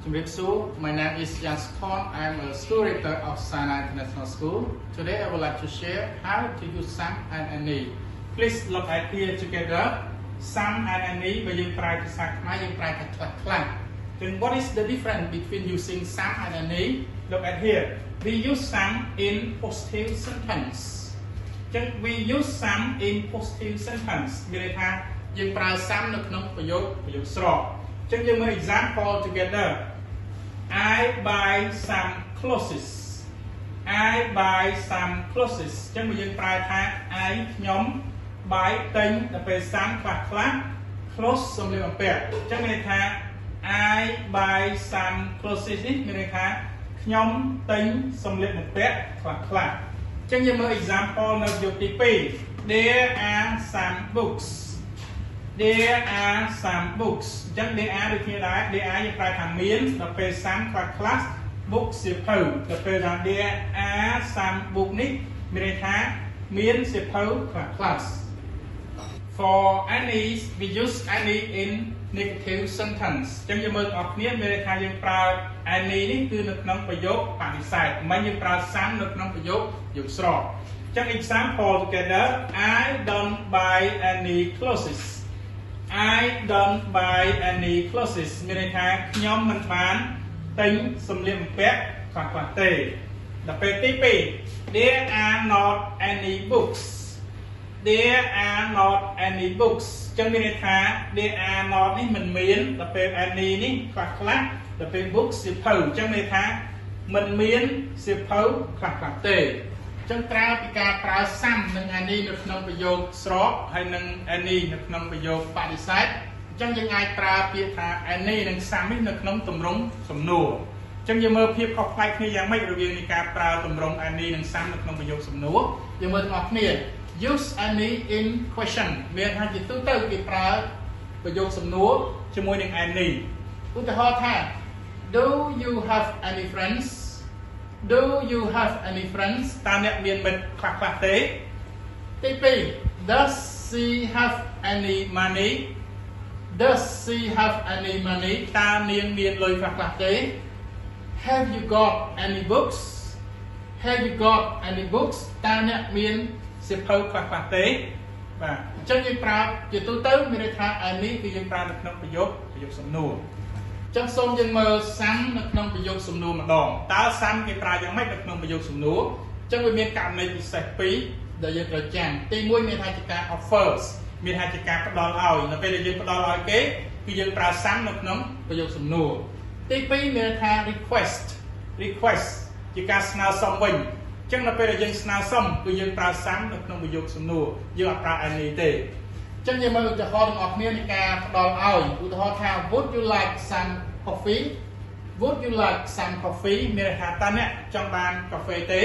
My name is Jan Skon. I'm a school editor of Sinai International School. Today I would like to share how to use some and any. Please look at here together. Some and any, but you try to then what is the difference between using some and any? Look at here. We use some in positive sentence. We use some in positive sentence. You try some Check your example together. I buy some clothes. I buy some clothes. Check you try I nhóm buy thing the pay some class clothes some little pair. Check me I buy some clothes is it nhóm thing some little pair class. Check your example of your TP. There are some books. There are some books. Just there are được như đấy. There are như phải thằng miến. Đọc về some class book xếp hữu. Đọc về rằng there are some book nít. Mình thấy miến xếp hữu class. For any, we use any in negative sentence. Trong như mơ ọc niết mình thấyយើងប្រើ any នេះគឺនៅក្នុងប្រយោគបដិសេធមិនយើងប្រើ some នៅក្នុងប្រយោគយកស្រកចឹង example together I don't buy any clothes. I don't buy any clothes. មានន័យថាខ្ញុំមិនបានទិញសម្លៀកបំពាក់ខ្លះៗទេដល់ពេលទី2 There are not any books. There are not any books. ចឹងមានន័យថា There are not នេះមិនមានដល់ពេល any នេះខ្លះដល់ពេល books សៀវភៅចឹងមានន័យថាមិនមានសៀវភៅខ្លះទេចឹងក្រៅពីការប្រើ some និង any នៅក្នុងប្រយោគស្របហើយនិង any នៅក្នុងប្រយោគបដិសេធចឹងយើងអាចប្រើពាក្យថា any និង some នេះនៅក្នុងទម្រង់សំណួរចឹងយើងមើលភាពខុសប្លែកគ្នាយ៉ាងម៉េចរវាងនៃការប្រើទម្រង់ any និង some នៅក្នុងប្រយោគសំណួរយើងមើលទាំងអស់គ្នា use any in question មានថាជាទូទៅគេប្រើប្រយោគសំណួរជាមួយនឹង any ឧទាហរណ៍ថា Do you have any friends? Do you have any friends? តើអ្នកមានមិត្តខ្លះទេទី2 Does she have any money? Does she have any money? តើនាងមានលុយខ្លះទេ Have you got any books? Have you got any books? តើអ្នកមានសៀវភៅខ្លះទេបាទអញ្ចឹងយើងប្រើជាទូទៅមានន័យថា any គឺយើងប្រើនៅក្នុងប្រយោគសំណួរចឹងសូមយើងមើល some នៅក្នុងប្រយោគសំណួរម្ដងតើ some គេប្រើយ៉ាងម៉េចនៅក្នុងប្រយោគសំណួរចឹងវាមានករណីពិសេស2ដែលយើងត្រូវចាំទី1មានថាជាការ offers មានថាជាការផ្ដល់ឲ្យនៅពេលដែលយើងផ្ដល់ឲ្យគេគឺយើងប្រើ some នៅក្នុងប្រយោគសំណួរទី2មានថា request ជាការស្នើសុំវិញចឹងនៅពេលដែលយើងស្នើសុំគឺយើងប្រើ some នៅក្នុងប្រយោគសំណួរយើងអត់ប្រើ any ទេចឹងយើងមើលឧទាហរណ៍ទាំងអស់គ្នានៃការផ្ដល់ឲ្យឧទាហរណ៍ថា Would you like some coffee? Would you like some coffee? មានន័យថាតើអ្នកចង់បានកាហ្វេទេ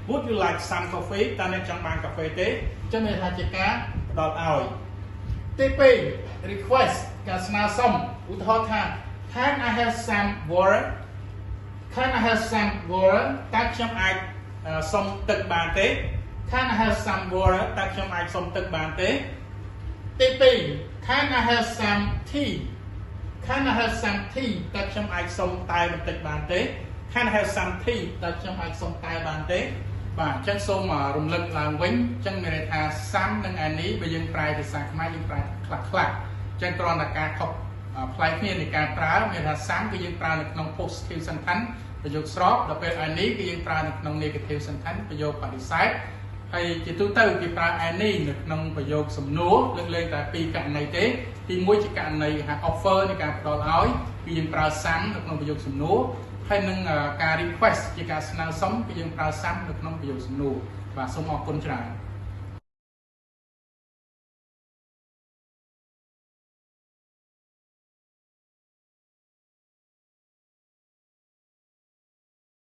Would you like some coffee? តើអ្នកចង់បានកាហ្វេទេចឹងមានន័យថាជាការផ្ដល់ឲ្យទី2 request ការស្នើសុំឧទាហរណ៍ថា Can I have some water? Can I have some water? តើខ្ញុំអាចសុំទឹកបានទេ Can I have some water? តើខ្ញុំអាចសុំទឹកបានទេទី2 Can I have some tea? Can I have some tea? តើខ្ញុំអាចសុំតែបន្តិចបានទេ Can I have some tea? តើខ្ញុំអាចសុំតែបានទេបាទអញ្ចឹងសូមរំលឹកឡើងវិញអញ្ចឹងមានន័យថា some និង any បើយើងប្រែភាសាខ្មែរយើងប្រែខ្លះអញ្ចឹងគ្រាន់តែការខុសប្លែកគ្នានៃការប្រើមានថា some គឺយើងប្រើនៅក្នុង positive sentence ប្រយោគស្របដល់ពេល any គឺយើងប្រើនៅក្នុង negative sentence ប្រយោគបដិសេធហើយជាទូទៅគេប្រើ any នៅក្នុងប្រយោគសំណួរលើកលែងតែ2ករណីទេទី1ជាករណីថា offer នៃការផ្ដល់ឲ្យគឺយើងប្រើ some នៅក្នុងប្រយោគសំណួរហើយនឹងការ request ជាការស្នើសុំគឺយើងប្រើ some នៅក្នុងប្រយោគសំណួរបាទសូមអរគុណច្រើន